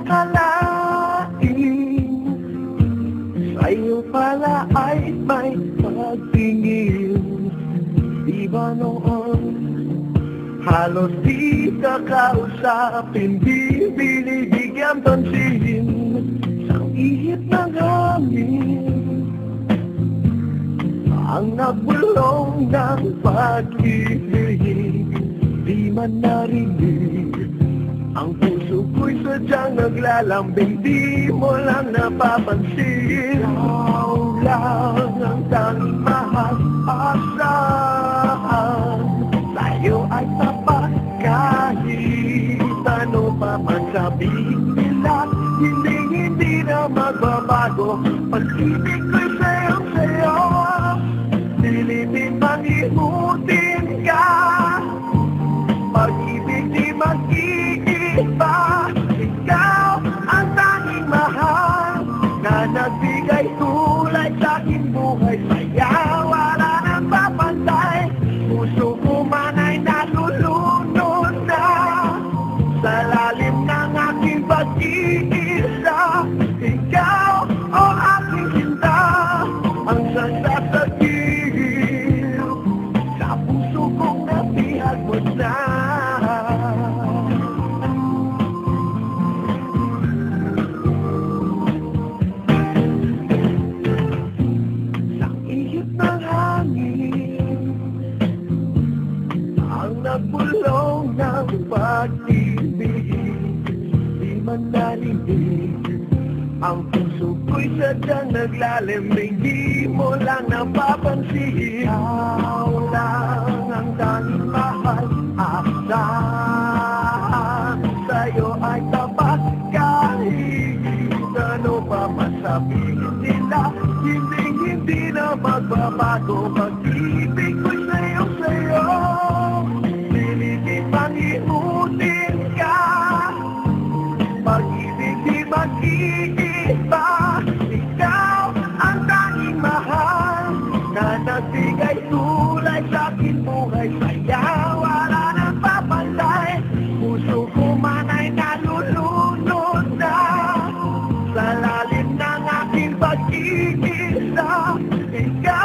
akalain sa'yo pala ay may pagtingin. Di ba noon halos di ka kausapin, di binibigyan pansin sa ihip ng hangin, ang nagbulong ng pag-ibig. Di man narinig ang puso ko'y sadyang naglalambing, di mo lang napapansin. Ikaw lang ang tanging mahal-asahan, sa'yo ay tapat kahit ano pa man sabihin nila. Hindi na magbabago, pag-ibig ko'y sa'yo, dilipin mang imutin ka. Pag-ibig di mag-iiba, ikaw ang tanging mahal na nagbigay tulay sa aking buhay. Saya wala nang papantay, puso ko man ay nalulunod na sa lalim ng aking pag-iisa. Ikaw o aking sinta, ang sasasagil sa puso kong nabihag mo na. Sa ihip ng hangin, ang nagbulong ng pag-ibig, di man narinig ang puso ko'y sadyang naglalamig, di mo lang napapansin. Ikaw lang ang tanging mahal-asahan, sa'yo ay tapat kahit ano pa masabihin nila. Hindi na magbabago, pag-ibig ko'y sa'yo, dilipin mang iunin ka. Pag-ibig di mag-iiba, ikaw ang tanging mahal na nagbigay tulay sa aking buhay. Saya wala nang papantay, puso ko man ay nalulunod na sa lalim ng aking pag-iisa. Ikaw